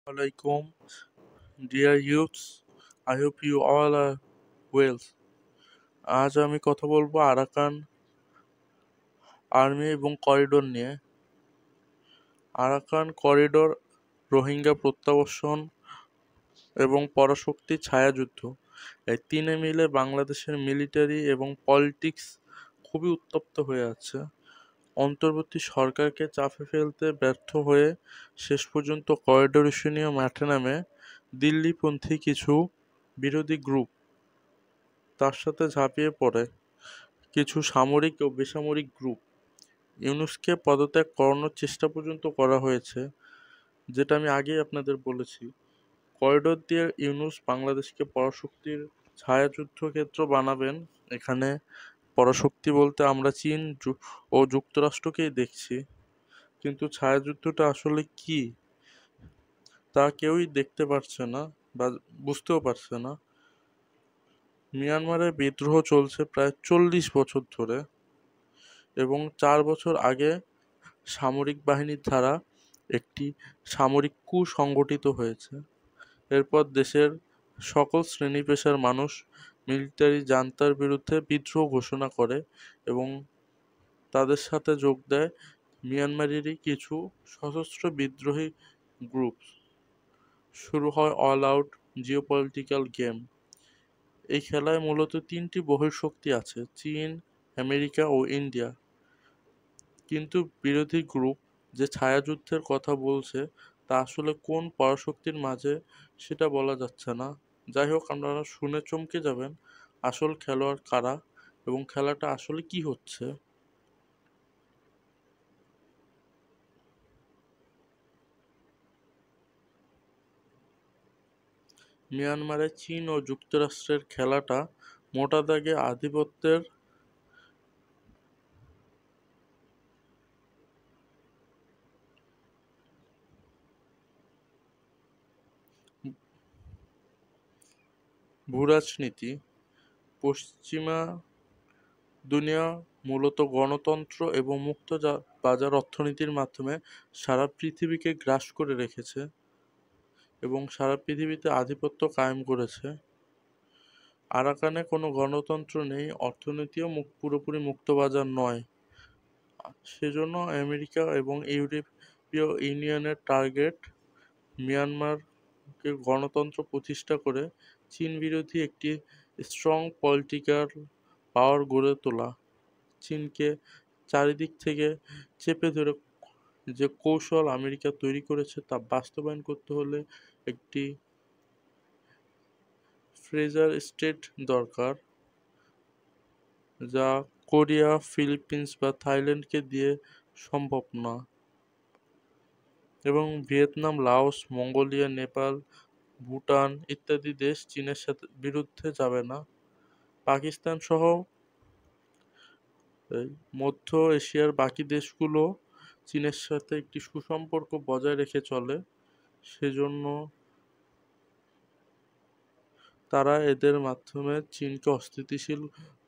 Alaikum, dear youths. I hope you all are well. আজ আমি কথা বলবো আরাকান আর্মি এবং করিডোর নিয়ে। আরাকান করিডোর রোহিঙ্গা প্রত্যাবর্ষণ এবং পরাশক্তি ছায়াযুদ্ধ এই তিনে মিলে বাংলাদেশের মিলিটারি এবং পলিটিক্স খুবই উত্তপ্ত হয়ে আছে। অন্তর্বর্তী সরকারকে চাপে ফেলতে ব্যর্থ হয়ে শেষ পর্যন্ত করিডোর ইস্যু নিয়ে মাঠে নামে দিল্লিপন্থী কিছু বিরোধী গ্রুপ। তার সাথে ঝাঁপিয়ে পড়ে কিছু সামরিক ও বেসামরিক গ্রুপ। ইউনূসকে পদত্যাগ করানোর চেষ্টা পর্যন্ত করা হয়েছে, যেটা আমি আগেই আপনাদের বলেছি। করিডোর দিয়ে ইউনূস বাংলাদেশকে পরাশক্তির ছায়াযুদ্ধক্ষেত্র বানাবেন। এখানে পরাশক্তি বলতে আমরা চীন ও যুক্তরাষ্ট্রকেই দেখছি, কিন্তু ছায়াযুদ্ধটা আসলে কি তা কেউই দেখতে পারছে না বা বুঝতেও পারছে না। মিয়ানমারে বিদ্রোহ চলছে প্রায় 40 বছর ধরে, এবং 4 বছর আগে সামরিক বাহিনীর দ্বারা একটি সামরিক কূ সংগঠিত হয়েছে। এরপর দেশের সকল শ্রেণী পেশার মানুষ মিলিটারি জান্তার বিরুদ্ধে বিদ্রোহ ঘোষণা করে এবং তাদের সাথে যোগ দেয় মিয়ানমারেরই কিছু সশস্ত্র বিদ্রোহী গ্রুপ। শুরু হয় অল আউট জিওপলিটিক্যাল গেম। এই খেলায় মূলত তিনটি বহিঃশক্তি আছে: চীন, আমেরিকা ও ইন্ডিয়া। কিন্তু বিরোধী গ্রুপ যে ছায়াযুদ্ধের কথা বলছে তা আসলে কোন পরাশক্তির মাঝে সেটা বলা যাচ্ছে না। যাই হোক, আপনারা শুনে চমকে যাবেন আসল খেলোয়াড় কারা এবং খেলাটা আসলে কি হচ্ছে। মিয়ানমারে চীন ও যুক্তরাষ্ট্রের খেলাটা মোটা দাগে আধিপত্যের ভূরাজনীতি। পশ্চিমা দুনিয়া মূলত গণতন্ত্র এবং মুক্ত বাজার অর্থনীতির মাধ্যমে সারা পৃথিবীকে গ্রাস করে রেখেছে এবং সারা পৃথিবীতে আধিপত্য কায়েম করেছে। আরাকানে কোনো গণতন্ত্র নেই, অর্থনীতিও পুরোপুরি মুক্ত বাজার নয়। সেজন্য আমেরিকা এবং ইউরোপীয় ইউনিয়নের টার্গেট মিয়ানমারকে গণতন্ত্র প্রতিষ্ঠা করে চীন বিরোধী একটি স্ট্রং পলিটিক্যাল পাওয়ার গড়ে তোলা। চীনকে চারিদিক থেকে চেপে ধরে যে কৌশল আমেরিকা তৈরি করেছে তা বাস্তবায়ন করতে হলে একটি ফ্রেজার স্টেট দরকার, যা কোরিয়া, ফিলিপিন্স বা থাইল্যান্ডকে দিয়ে সম্ভব না, এবং Vietnam, Laos, Mongolia, Nepal, Bhutan ইত্যাদি দেশ চীনের সাথে বিরুদ্ধে যাবে না। পাকিস্তান সহ মধ্য এশিয়ার বাকি দেশগুলো চীনের সাথে একটি সুসম্পর্ক বজায় রেখে চলে, সেজন্য তারা এদের মাধ্যমে চীনকে অস্থিতিশীল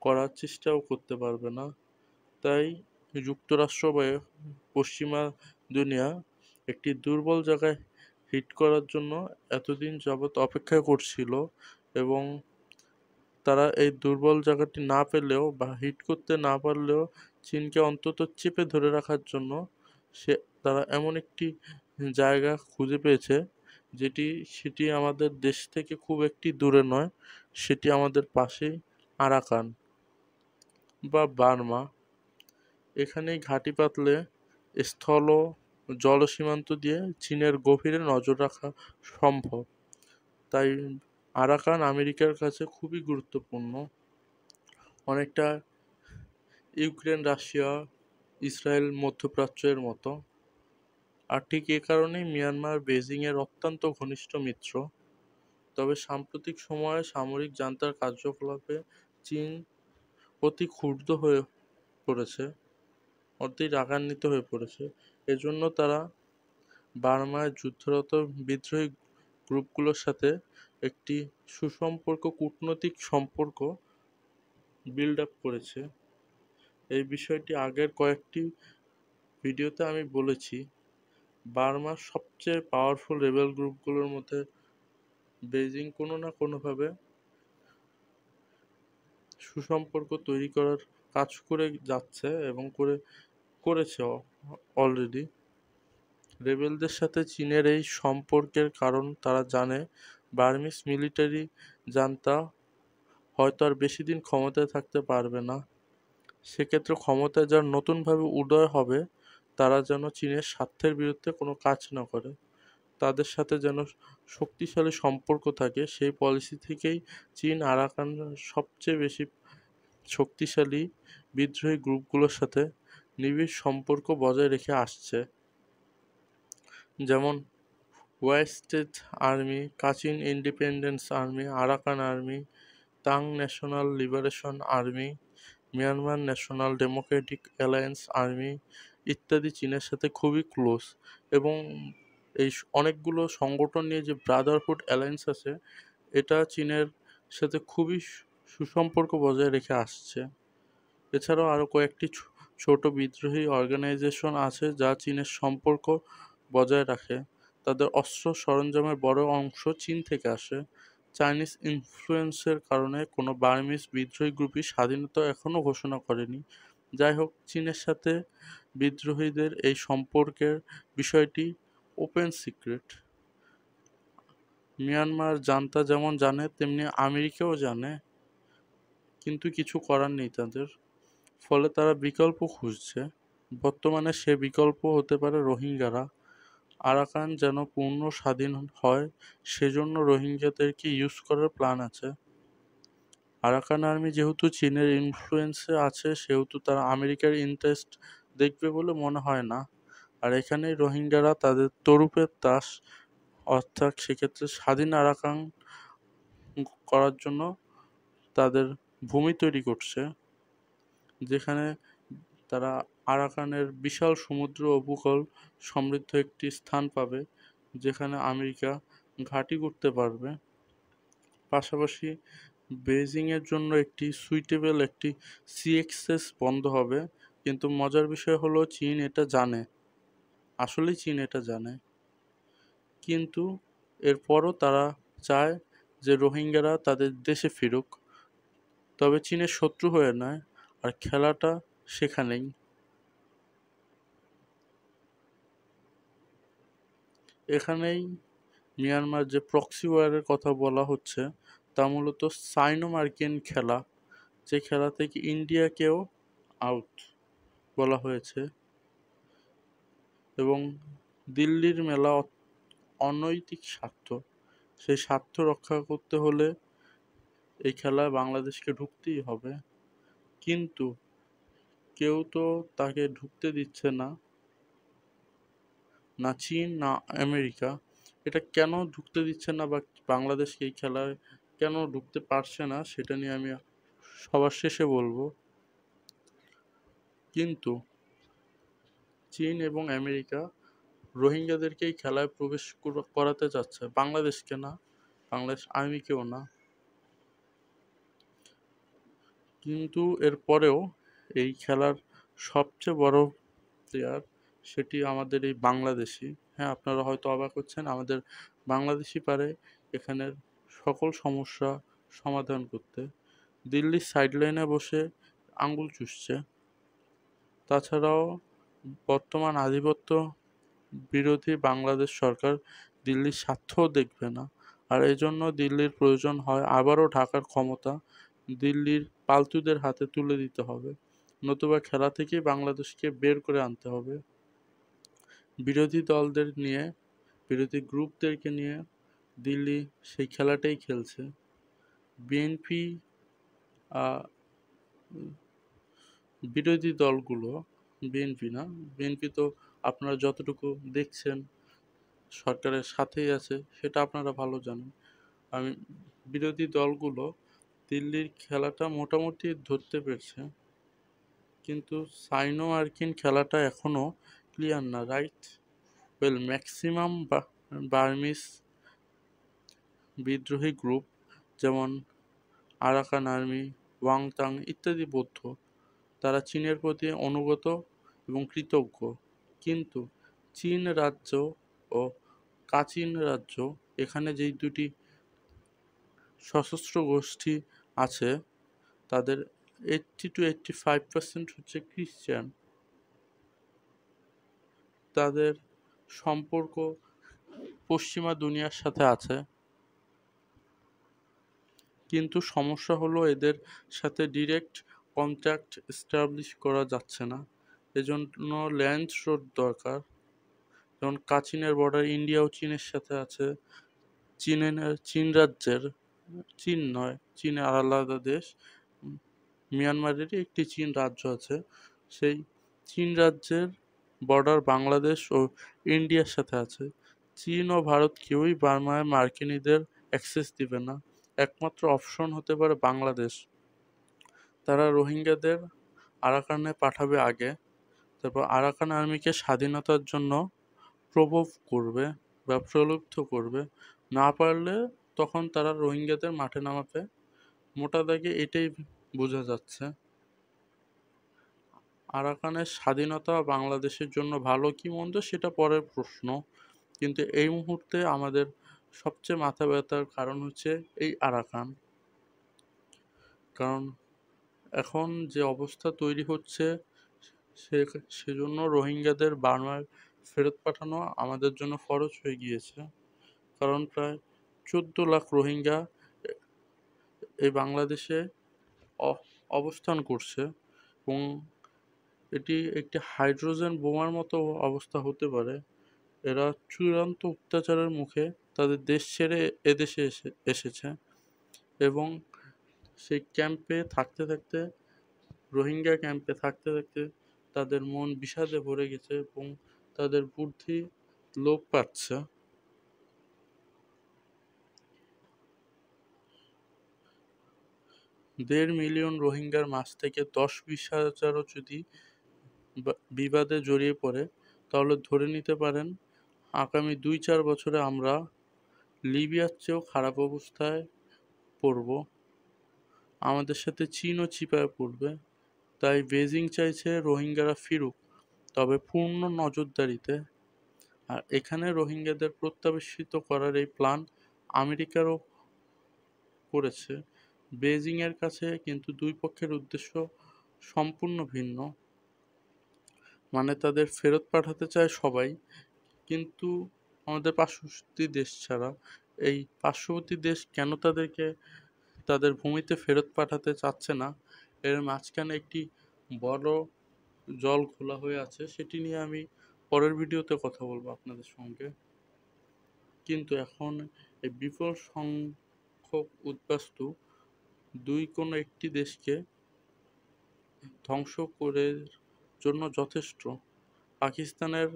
করার চেষ্টাও করতে পারবে না। তাই যুক্তরাষ্ট্র বা পশ্চিমা দুনিয়া একটি দুর্বল জায়গায় হিট করার জন্য এতদিন যাবৎ অপেক্ষা করছিল, এবং তারা এই দুর্বল জায়গাটি না পেলেও বা হিট করতে না পারলেও চীনকে অন্তত চেপে ধরে রাখার জন্য সে তারা এমন একটি জায়গা খুঁজে পেয়েছে সেটি আমাদের দেশ থেকে খুব একটি দূরে নয়, সেটি আমাদের পাশেই আরাকান বা বার্মা। এখানেই ঘাঁটি পাতলে স্থল ও জল সীমান্ত দিয়ে চীনের গভীরে নজর রাখা সম্ভব। তাই আরাকান আমেরিকার কাছে খুবই গুরুত্বপূর্ণ, অনেকটা ইউক্রেন, রাশিয়া, ইসরায়েল, মধ্যপ্রাচ্যের মতো। আর ঠিক এ কারণেই মিয়ানমার বেজিংয়ের অত্যন্ত ঘনিষ্ঠ মিত্র। তবে সাম্প্রতিক সময়ে সামরিক জান্তার কার্যকলাপে চীন অতি ক্ষুব্ধ হয়ে পড়েছে, অতি রাগান্বিত হয়ে পড়েছে। এজন্য তারা বার্মায় যুদ্ধরত বিদ্রোহী গ্রুপগুলোর সাথে একটি সুসম্পর্ক, কূটনৈতিক সম্পর্ক বিল্ড আপ করেছে। এই বিষয়টি আগের কয়েকটি ভিডিওতে আমি বলেছি। বার্মার সবচেয়ে পাওয়ারফুল রেবেল গ্রুপগুলোর মধ্যে বেইজিং কোনো না কোনোভাবে সুসম্পর্ক তৈরি করার কাজ করে যাচ্ছে এবং করেছে অলরেডি। রেবেলদের সাথে চীনের এই সম্পর্কের কারণ তারা জানে বার্মিজ মিলিটারি জান্তা হয়তো আর বেশি দিন ক্ষমতায় থাকতে পারবে না। সেক্ষেত্রে ক্ষমতায় যার নতুনভাবে উদয় হবে তারা যেন চীনের স্বার্থের বিরুদ্ধে কোনো কাজ না করে, তাদের সাথে যেন শক্তিশালী সম্পর্ক থাকে, সেই পলিসি থেকেই চীন আরাকান সবচেয়ে বেশি শক্তিশালী বিদ্রোহী গ্রুপগুলোর সাথে নিবিড় সম্পর্ক বজায় রেখে আসছে। যেমন Wa State army, Kachin Independence Army, Arakan Army, Ta'ang National Liberation Army, Myanmar National Democratic Alliance Army ইত্যাদি চীনের সাথে খুবই ক্লোজ। এবং এই অনেকগুলো সংগঠন নিয়ে যে ব্রাদারহুড অ্যালায়েন্স আছে, এটা চীনের সাথে খুবই সুসম্পর্ক বজায় রেখে আসছে। এছাড়াও আরও কয়েকটি ছোট বিদ্রোহী অর্গানাইজেশন আছে যা চীনের সম্পর্ক বজায় রাখে। তাদের অস্ত্র সরঞ্জামের বড় অংশ চীন থেকে আসে। চাইনিজ ইনফ্লুয়েন্সের কারণে কোনো বার্মিজ বিদ্রোহী গ্রুপই স্বাধীনতা এখনও ঘোষণা করেনি। যাই হোক, চীনের সাথে বিদ্রোহীদের এই সম্পর্কের বিষয়টি ওপেন সিক্রেট। মিয়ানমার জান্তা যেমন জানে তেমনি আমেরিকাও জানে, কিন্তু কিছু করার নেই তাদের। ফলে তারা বিকল্প খুঁজছে। বর্তমানে সে বিকল্প হতে পারে রোহিঙ্গারা। আরাকান যেন পূর্ণ স্বাধীন হয় সেজন্য রোহিঙ্গাদেরকে ইউজ করার প্ল্যান আছে। আরাকান আর্মি যেহেতু চীনের ইনফ্লুয়েন্সে আছে সেহেতু তারা আমেরিকার ইন্টারেস্ট দেখবে বলে মনে হয় না। আর এখানেই রোহিঙ্গারা তাদের তরুপের তাস, অর্থাৎ সেক্ষেত্রে স্বাধীন আরাকান করার জন্য তাদের ভূমি তৈরি করছে, যেখানে তারা আরাকানের বিশাল সমুদ্র উপকূল সমৃদ্ধ একটি স্থান পাবে, যেখানে আমেরিকা ঘাঁটি করতে পারবে। পাশাপাশি বেইজিংয়ের জন্য একটি সুইটেবল একটি সি অ্যাক্সেস বন্ধ হবে। কিন্তু মজার বিষয় হলো চীন এটা জানে, আসলেই চীন এটা জানে, কিন্তু এরপরও তারা চায় যে রোহিঙ্গারা তাদের দেশে ফিরুক, তবে চীনের শত্রু হয়ে নয়। আর খেলাটা সেখানেই। এখানেই মিয়ানমার যে প্রক্সি ওয়ারের কথা বলা হচ্ছে তা মূলত সাইনো মার্কিন খেলা, যে খেলা থেকে ইন্ডিয়াকেও আউট বলা হয়েছে। এবং দিল্লির মেলা অনৈতিক স্বার্থ, সেই স্বার্থ রক্ষা করতে হলে এই খেলায় বাংলাদেশকে ঢুকতেই হবে। কিন্তু কেউ তো তাকে ঢুকতে দিচ্ছে না, না চীন না আমেরিকা। এটা কেন ঢুকতে দিচ্ছে না বা বাংলাদেশকে এই খেলায় কেন ঢুকতে পারছে না সেটা নিয়ে আমি সবার শেষে বলবো। কিন্তু চীন এবং আমেরিকা রোহিঙ্গাদেরকে এই খেলায় প্রবেশ করাতে চাচ্ছে, বাংলাদেশকে না, বাংলাদেশ আর্মিকেও না। কিন্তু এরপরেও এই খেলার সবচেয়ে বড় প্লেয়ার সেটি আমাদের এই বাংলাদেশি। হ্যাঁ, আপনারা হয়তো অবাক হচ্ছেন, আমাদের বাংলাদেশি পারে এখানের সকল সমস্যা সমাধান করতে। দিল্লির সাইডলাইনে বসে আঙ্গুল চুষছে। তাছাড়াও বর্তমান আধিপত্য বিরোধী বাংলাদেশ সরকার দিল্লির স্বার্থও দেখবে না। আর এজন্য দিল্লির প্রয়োজন হয় আবারও ঢাকার ক্ষমতা দিল্লির পালতুদের হাতে তুলে দিতে হবে, নতুবা খেলা থেকেই বাংলাদেশকে বের করে আনতে হবে। বিরোধী দলদের নিয়ে, বিরোধী গ্রুপদেরকে নিয়ে দিল্লি সেই খেলাটাই খেলছে। বিএনপি, বিরোধী দলগুলো, বিএনপি না, বিএনপি তো আপনারা যতটুকু দেখছেন সরকারের সাথেই আছে সেটা আপনারা ভালো জানেন। আমি বিরোধী দলগুলো দিল্লির খেলাটা মোটামুটি ধরতে পেরেছে, কিন্তু সাইনো মার্কিন খেলাটা এখনও ক্লিয়ার না, রাইট? ওয়েল, ম্যাক্সিমাম বার্মিস বিদ্রোহী গ্রুপ যেমন আরাকান আর্মি, ওয়াংতাং ইত্যাদি বৌদ্ধ, তারা চীনের প্রতি অনুগত এবং কৃতজ্ঞ। কিন্তু চীন রাজ্য ও কাচিন রাজ্য, এখানে যেই দুটি সশস্ত্র গোষ্ঠী আছে তাদের 80-85% হচ্ছে খ্রিস্টান। তাদের সম্পর্ক পশ্চিমা দুনিয়ার সাথে আছে, কিন্তু সমস্যা হলো এদের সাথে ডিরেক্ট কন্ট্যাক্ট এস্টাবলিশ করা যাচ্ছে না। এজন্য ল্যান্ড রোড দরকার। যেমন কাচিনের বর্ডার ইন্ডিয়া ও চীনের সাথে আছে। চীন রাজ্যের, চীন নয়, চীন আলাদা দেশ, মিয়ানমারেরই একটি চীন রাজ্য আছে। সেই চীন রাজ্যের বর্ডার বাংলাদেশ ও ইন্ডিয়ার সাথে আছে। চীন ও ভারত কেউই বার্মায় মার্কিনীদের অ্যাক্সেস দিবে না। একমাত্র অপশন হতে পারে বাংলাদেশ। তারা রোহিঙ্গাদের আরাকানে পাঠাবে আগে, তারপর আরাকান আর্মিকে স্বাধীনতার জন্য প্রভোগ করবে বা প্রলুব্ধ করবে। না পারলে তখন তারা রোহিঙ্গাদের মাঠে নামাবে। মোটা দাগে এটাই বোঝা যাচ্ছে। আরাকানের স্বাধীনতা বাংলাদেশের জন্য ভালো কি মন্দ সেটা পরের প্রশ্ন, কিন্তু এই মুহূর্তে আমাদের সবচেয়ে মাথা ব্যথার কারণ হচ্ছে এই আরাকান। কারণ এখন যে অবস্থা তৈরি হচ্ছে সেজন্য রোহিঙ্গাদের বার্মায় ফেরত পাঠানো আমাদের জন্য ফরজ হয়ে গিয়েছে। কারণ প্রায় 14 লাখ রোহিঙ্গা এই বাংলাদেশে অবস্থান করছে, এবং এটি একটি হাইড্রোজেন বোমার মতো অবস্থা হতে পারে। এরা চূড়ান্ত অত্যাচারের মুখে তাদের দেশ ছেড়ে এদেশে এসেছে, এবং সেই ক্যাম্পে থাকতে থাকতে, রোহিঙ্গা ক্যাম্পে থাকতে থাকতে তাদের মন বিষাদে ভরে গেছে এবং তাদের বুদ্ধি লোপ পাচ্ছে। ১.৫ মিলিয়ন রোহিঙ্গার মাঝ থেকে ১০-২০ হাজারও যদি বিবাদে জড়িয়ে পড়ে, তাহলে ধরে নিতে পারেন আগামী ২-৪ বছরে আমরা লিবিয়ার চেয়েও খারাপ অবস্থায় পড়ব। আমাদের সাথে চীনও চিপায় পড়বে। তাই বেজিং চাইছে রোহিঙ্গারা ফিরুক, তবে পূর্ণ নজরদারিতে। আর এখানে রোহিঙ্গাদের প্রত্যাবাসিত করার এই প্ল্যান আমেরিকারও করেছে। বেজিংয়ের কাছে কিন্তু দুই পক্ষের উদ্দেশ্য সম্পূর্ণ ভিন্ন। মানে তাদের ফেরত পাঠাতে চায় সবাই, কিন্তু আমাদের পার্শ্ববর্তী দেশ ছাড়া। এই পার্শ্ববর্তী দেশ কেন তাদেরকে তাদের ভূমিতে ফেরত পাঠাতে চাচ্ছে না, এর মাঝখানে একটি বড় জল খোলা হয়ে আছে, সেটি নিয়ে আমি পরের ভিডিওতে কথা বলবো আপনাদের সঙ্গে। কিন্তু এখন এই বিপুল সংখ্যক উদ্বাস্তু কোনো একটি দেশকে ধ্বংস করে জন্য যথেষ্ট। পাকিস্তানের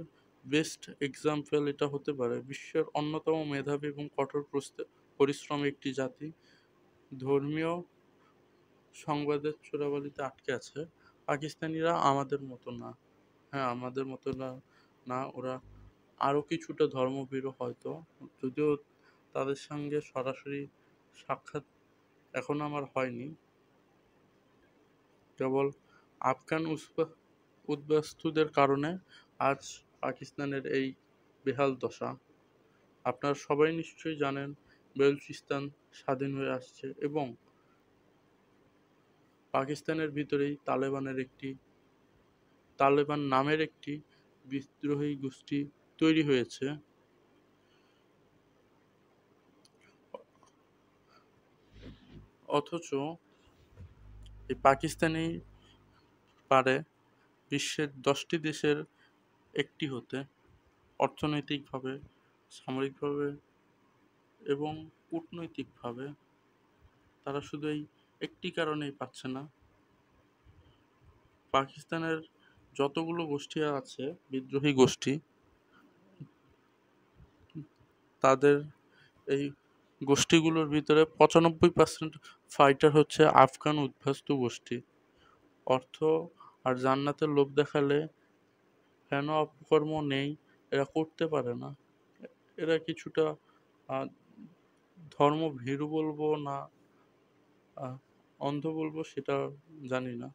বেস্ট এক্সাম্পল এটা হতে পারে। বিশ্বের অন্যতম মেধাবী এবং কঠোর পরিশ্রমী একটি জাতি ধর্মীয় সংবাদের চোরাবালিতে আটকে আছে। পাকিস্তানিরা আমাদের মতো না। হ্যাঁ, আমাদের মতো না, ওরা আরও কিছুটা ধর্মভীরু হয়তো, যদিও তাদের সঙ্গে সরাসরি সাক্ষাৎ এখনো আমার হয়নি। কেবল আফগান উদ্বাস্তুদের কারণে আজ পাকিস্তানের এই বেহাল দশা। আপনারা সবাই নিশ্চয়ই জানেন বেলুচিস্তান স্বাধীন হয়ে আসছে, এবং পাকিস্তানের ভিতরেই তালেবান নামের একটি বিদ্রোহী গোষ্ঠী তৈরি হয়েছে। অথচ এই পাকিস্তানি পারে বিশ্বের 10টি দেশের একটি হতে, অর্থনৈতিকভাবে, সামরিকভাবে এবং কূটনৈতিকভাবে। তারা শুধু এই একটি কারণেই পাচ্ছে না। পাকিস্তানের যতগুলো গোষ্ঠী আছে, বিদ্রোহী গোষ্ঠী, তাদের এই গোষ্ঠীগুলোর ভিতরে 95% ফাইটার হচ্ছে আফগান উদ্বাস্তু গোষ্ঠী। অর্থ আর জান্নাতের লোভ দেখালে হেন অপকর্ম নেই, এরা করতে পারে না। এরা কিছুটা ধর্ম ভীরু বলবো না অন্ধ বলবো সেটা জানি না।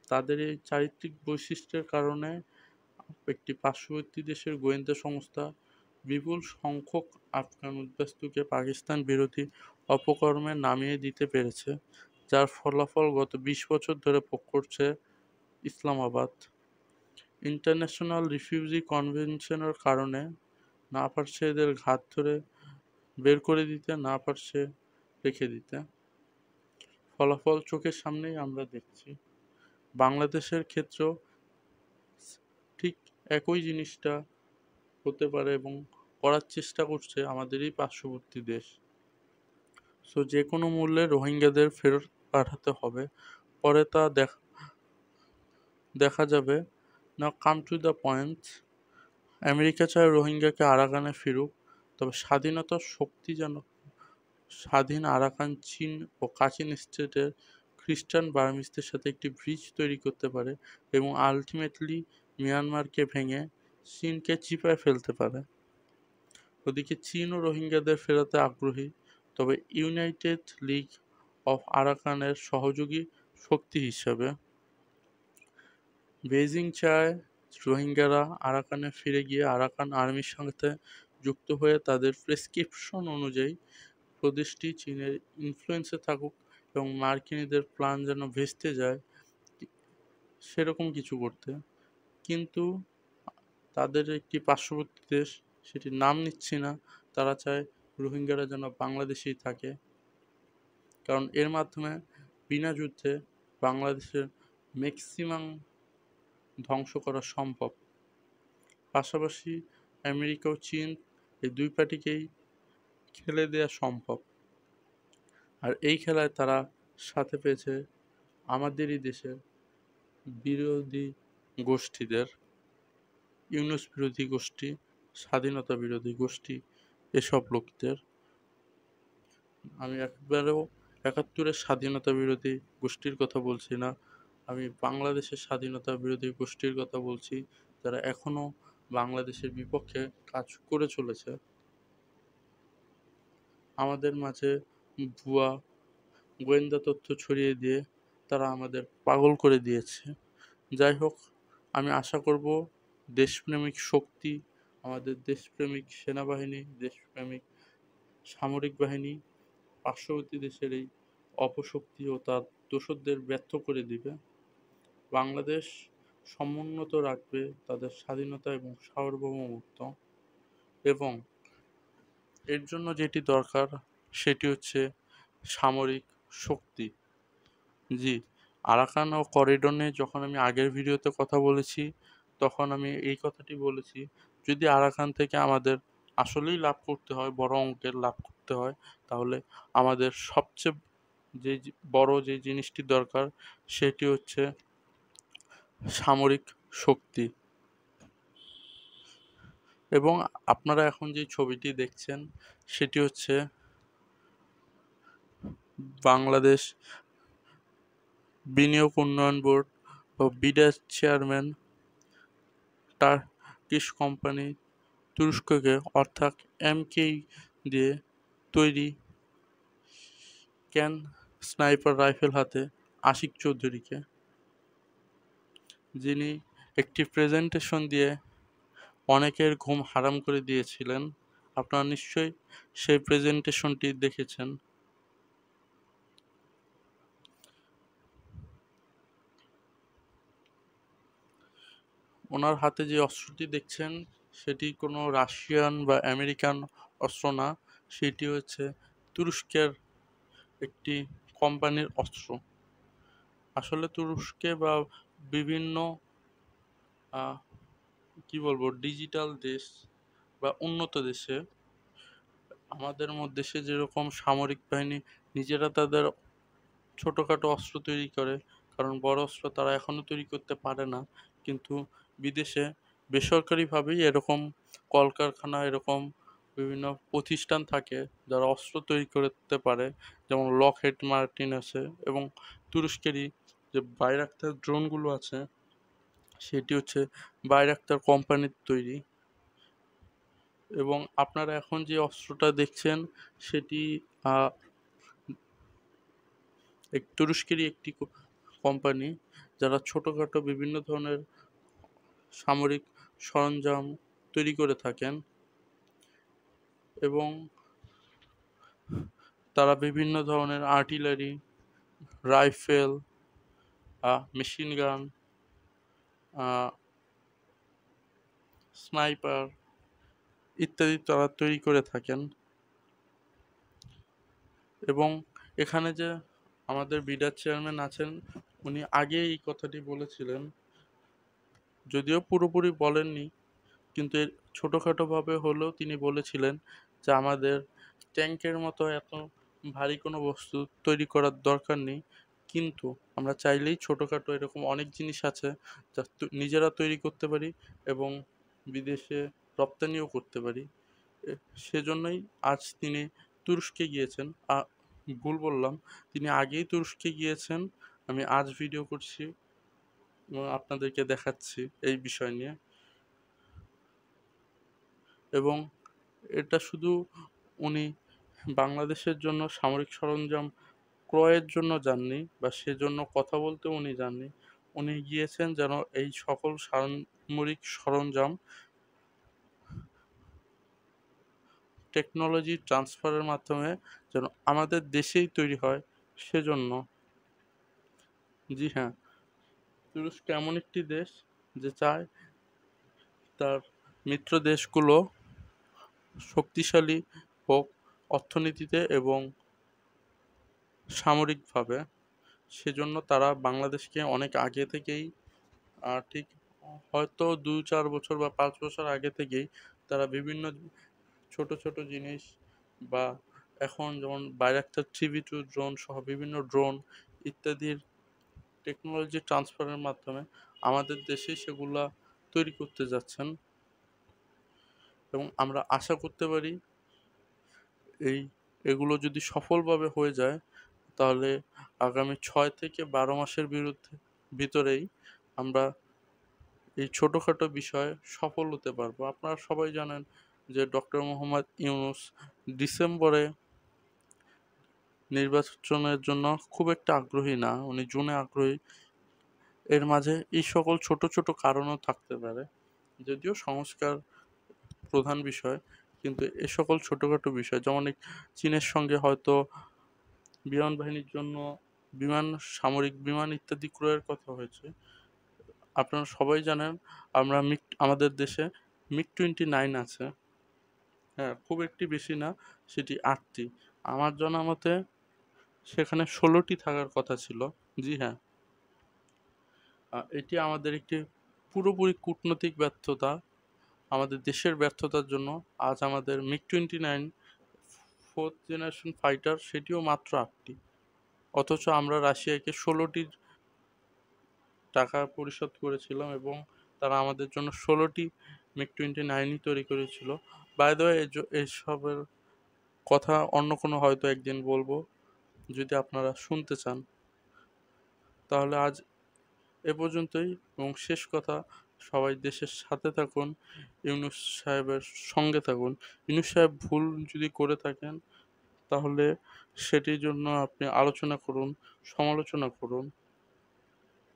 তাদের এই চারিত্রিক বৈশিষ্ট্যের কারণে একটি পার্শ্ববর্তী দেশের গোয়েন্দা সংস্থা বিপুল সংখ্যক আফগান উদ্বাস্তুকে পাকিস্তান বিরোধী অপকর্মে নামিয়ে দিতে পেরেছে, যার ফলাফল গত ২০ বছর ধরে ভোগ করছে ইসলামাবাদ। ইন্টারন্যাশনাল রিফিউজি কনভেনশনের কারণে না পারছে এদের ঘাত ধরে বের করে দিতে, না পারছে রেখে দিতে। ফলাফল চোখের সামনেই আমরা দেখছি। বাংলাদেশের ক্ষেত্রেও ঠিক একই জিনিসটা হতে পারে এবং করার চেষ্টা করছে আমাদেরই পার্শ্ববর্তী দেশ। সো যে কোনো মূল্যে রোহিঙ্গাদের ফেরত পাঠাতে হবে। পরে তা দেখা যাবে। Now come to the point. America চায় রোহিঙ্গাকে আরাকানে ফিরুক, তবে স্বাধীনতার শক্তি যেন স্বাধীন আরাকান চীন ও কাচিন স্টেটের খ্রিস্টান বার্মিজদের সাথে একটি ব্রিজ তৈরি করতে পারে এবং আলটিমেটলি মিয়ানমারকে ভেঙে চীনকে চিপায় ফেলতে পারে। ওদিকে চীনও রোহিঙ্গাদের ফেরাতে আগ্রহী, তবে ইউনাইটেড লীগ অফ আরাকানের সহযোগী শক্তি হিসেবে। বেইজিং চায় রোহিঙ্গারা আরাকানে ফিরে গিয়ে আরাকান আর্মির সাথে যুক্ত হয়ে তাদের প্রেসক্রিপশন অনুযায়ী প্রদেশটি চীনের ইনফ্লুয়েন্সে থাকুক এবং মার্কিনীদের প্ল্যান যেন ভেস্তে যায় সেরকম কিছু করতে। কিন্তু তাদের একটি পার্শ্ববর্তী দেশ, সেটির নাম নিচ্ছি না, তারা চায় রোহিঙ্গারা যেন বাংলাদেশেই থাকে, কারণ এর মাধ্যমে বিনা যুদ্ধে বাংলাদেশের ম্যাক্সিমাম ধ্বংস করা সম্ভব। পাশাপাশি আমেরিকা ও চীন এই দুই পার্টিকেই খেলে দেওয়া সম্ভব। আর এই খেলায় তারা সাথে পেয়েছে আমাদেরই দেশের বিরোধী গোষ্ঠীদের, ইউনুস বিরোধী গোষ্ঠী, স্বাধীনতা বিরোধী গোষ্ঠী, এসব লোকদের। আমি একবারেও ৭১-এর স্বাধীনতা বিরোধী গোষ্ঠীর কথা বলছি না, আমি বাংলাদেশের স্বাধীনতা বিরোধী গোষ্ঠীর কথা বলছি, যারা এখনও বাংলাদেশের বিপক্ষে কাজ করে চলেছে। আমাদের মাঝে ভুয়া গোয়েন্দা তথ্য ছড়িয়ে দিয়ে তারা আমাদের পাগল করে দিয়েছে। যাই হোক, আমি আশা করব দেশপ্রেমিক শক্তি, আমাদের দেশপ্রেমিক সেনাবাহিনী, দেশপ্রেমিক সামরিক বাহিনী পার্শ্ববর্তী দেশের এই অপশক্তি ও তার দোসরদের ব্যর্থ করে দিবে। বাংলাদেশ সমুন্নত রাখবে তাদের স্বাধীনতা এবং সার্বভৌমত্ব, এবং এর জন্য যেটি দরকার সেটি হচ্ছে সামরিক শক্তি। জি, আরাকান ও করিডোর নিয়ে যখন আমি আগের ভিডিওতে কথা বলেছি, তখন আমি এই কথাটি বলেছি, যদি আরাকান থেকে আমাদের আসলেই লাভ করতে হয়, বড় অঙ্কের লাভ করতে হয়, তাহলে আমাদের সবচেয়ে বড় যে জিনিসটি দরকার সেটি হচ্ছে সামরিক শক্তি। এবং আপনারা এখন যে ছবিটি দেখছেন সেটি হচ্ছে বাংলাদেশ বিনিয়োগ উন্নয়ন বোর্ড ও বিডার চেয়ারম্যান টার্কিশ কোম্পানি তুরস্ককে অর্থাৎ এমকেই দিয়ে তৈরি ক্যান স্নাইপার রাইফেল হাতে আশিক চৌধুরীকে, যিনি একটি প্রেজেন্টেশন দিয়ে অনেকের ঘুম হারাম করে দিয়েছিলেন। আপনারা নিশ্চয়ই সেই প্রেজেন্টেশনটি দেখেছেন। ওনার হাতে যে অস্ত্রটি দেখছেন সেটি কোনো রাশিয়ান বা আমেরিকান অস্ত্র না, সেটি হচ্ছে তুরস্কের একটি কোম্পানির অস্ত্র। আসলে তুরস্কে বা বিভিন্ন কি বলবো ডিজিটাল দেশ বা উন্নত দেশে আমাদের দেশে যেরকম সামরিক বাহিনী নিজেরা তাদের ছোটোখাটো অস্ত্র তৈরি করে, কারণ বড় অস্ত্র তারা এখনও তৈরি করতে পারে না, কিন্তু বিদেশে বেসরকারিভাবেই এরকম কলকারখানা, এরকম বিভিন্ন প্রতিষ্ঠান থাকে যারা অস্ত্র তৈরি করতে পারে, যেমন লকহেড মার্টিন আছে, এবং তুরস্কেরই যে বাইরাক্তার ড্রোনগুলো আছে সেটি হচ্ছে বাইরাক্তার কোম্পানির তৈরি। এবং আপনারা এখন যে অস্ত্রটা দেখছেন সেটি তুরস্কেরই একটি কোম্পানি, যারা ছোটোখাটো বিভিন্ন ধরনের সামরিক সরঞ্জাম তৈরি করে থাকেন এবং তারা বিভিন্ন ধরনের artillery, rifle, machine gun, sniper ইত্যাদি তারা তৈরি করে থাকেন। এবং এখানে যে আমাদের বিডার চেয়ারম্যান আছেন, উনি আগে এই কথাটি বলেছিলেন, যদিও পুরোপুরি বলেননি, কিন্তু এর ছোটোখাটোভাবে হলেও তিনি বলেছিলেন যে আমাদের ট্যাঙ্কের মতো এত ভারী কোনো বস্তু তৈরি করার দরকার নেই, কিন্তু আমরা চাইলেই ছোটোখাটো এরকম অনেক জিনিস আছে যা নিজেরা তৈরি করতে পারি এবং বিদেশে রপ্তানিও করতে পারি। সেজন্যই আজ তিনি তুরস্কে গিয়েছেন। ভুল বললাম, তিনি আগেই তুরস্কে গিয়েছেন, আমি আজ ভিডিও করছি এবং আপনাদেরকে দেখাচ্ছি এই বিষয় নিয়ে। এবং এটা শুধু উনি বাংলাদেশের জন্য সামরিক সরঞ্জাম ক্রয়ের জন্য যাননি বা সেজন্য কথা বলতে উনি যাননি, উনি গিয়েছেন যেন এই সকল সামরিক সরঞ্জাম টেকনোলজি ট্রান্সফারের মাধ্যমে যেন আমাদের দেশেই তৈরি হয় সেজন্য। জি হ্যাঁ, তুরস্ক এমন একটি দেশ যে চায় তার মিত্র দেশগুলো শক্তিশালী হোক অর্থনীতিতে এবং সামরিকভাবে। সেজন্য তারা বাংলাদেশকে অনেক আগে থেকেই ঠিক হয়তো 2-4 বছর বা 5 বছর আগে থেকেই তারা বিভিন্ন ছোট ছোট জিনিস বা এখন যেমন বাইরাক্টার 3V2 ড্রোন সহ বিভিন্ন ড্রোন ইত্যাদির টেকনোলজি ট্রান্সফারের মাধ্যমে আমাদের দেশে সেগুলা তৈরি করতে যাচ্ছেন এবং আমরা আশা করতে পারি এগুলো যদি সফলভাবে হয়ে যায় তাহলে আগামী 6 থেকে 12 মাসের ভিতরেই আমরা এই ছোটোখাটো বিষয়ে সফল হতে পারবো। আপনারা সবাই জানেন যে ডক্টর মোহাম্মদ ইউনূস ডিসেম্বরে নির্বাচনের জন্য খুব একটা আগ্রহী না, উনি জুনে আগ্রহী। এর মাঝে এই সকল ছোট ছোট কারণও থাকতে পারে, যদিও সংস্কার প্রধান বিষয়, কিন্তু এ সকল ছোটোখাটো বিষয় যেমন চীনের সঙ্গে হয়তো বিমান বাহিনীর জন্য সামরিক বিমান ইত্যাদি ক্রয়ের কথা হয়েছে। আপনারা সবাই জানেন আমাদের দেশে MiG-29 আছে, হ্যাঁ খুব একটি বেশি না, সেটি 8টি। আমার জানা মতে সেখানে 16টি থাকার কথা ছিল। জি হ্যাঁ, এটি আমাদের একটি পুরোপুরি কূটনৈতিক ব্যর্থতা, আমাদের দেশের ব্যর্থতার জন্য আজ আমাদের MiG-29 4th জেনারেশন ফাইটার সেটিও মাত্র 8টি, অথচ আমরা রাশিয়াকে 16টির টাকা পরিশোধ করেছিলাম এবং তারা আমাদের জন্য 16টি MiG-29 তৈরি করেছিল। বাই দ্য ওয়ে এসবের কথা অন্য কোনো হয়তো একদিন বলবো, যদি আপনারা শুনতে চান। তাহলে আজ এ পর্যন্তই এবং শেষ কথা, সবাই দেশের সাথে থাকুন, ইউনূস সাহেবের সঙ্গে থাকুন। ইউনূস সাহেব ভুল যদি করে থাকেন তাহলে সেটির জন্য আপনি আলোচনা করুন, সমালোচনা করুন,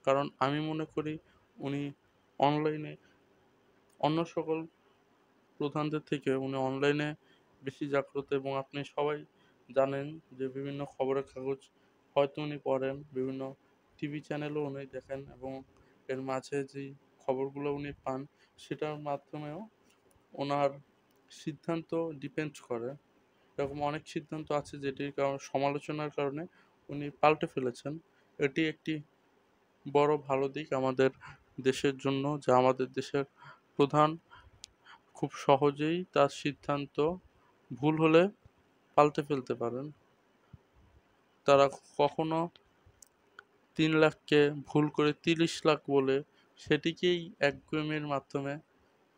কারণ আমি মনে করি উনি অনলাইনে অন্য সকল প্রধানদের থেকে উনি অনলাইনে বেশি জাগ্রত এবং আপনি সবাই জানেন যে বিভিন্ন খবরের কাগজ হয়তো উনি পড়েন, বিভিন্ন টিভি চ্যানেলও উনি দেখেন এবং এর মাঝে যেই খবরগুলো উনি পান সেটার মাধ্যমেও ওনার সিদ্ধান্ত ডিপেন্ড করে। এরকম অনেক সিদ্ধান্ত আছে যেটির সমালোচনার কারণে উনি পাল্টে ফেলেছেন। এটি একটি বড় ভালো দিক আমাদের দেশের জন্য, যা আমাদের দেশের প্রধান খুব সহজেই তার সিদ্ধান্ত ভুল হলে পাল্টে ফেলতে পারেন। তারা কখনো 3 লাখকে ভুল করে 30 লাখ বলে সেটিকেই একগুঁয়েমির মাধ্যমে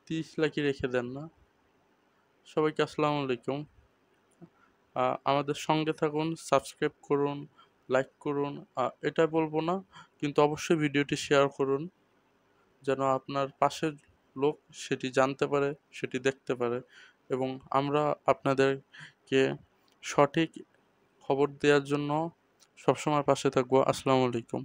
30 লাখই রেখে দেন না। সবাইকে আসসালামু আলাইকুম। আমাদের সঙ্গে থাকুন, সাবস্ক্রাইব করুন, লাইক করুন, এটা বলবো না, কিন্তু অবশ্যই ভিডিওটি শেয়ার করুন যেন আপনার পাশের লোক সেটি জানতে পারে, সেটি দেখতে পারে এবং আমরা আপনাদেরকে সঠিক খবর দেওয়ার জন্য সবসময় পাশে থাকবো। আসসালামু আলাইকুম।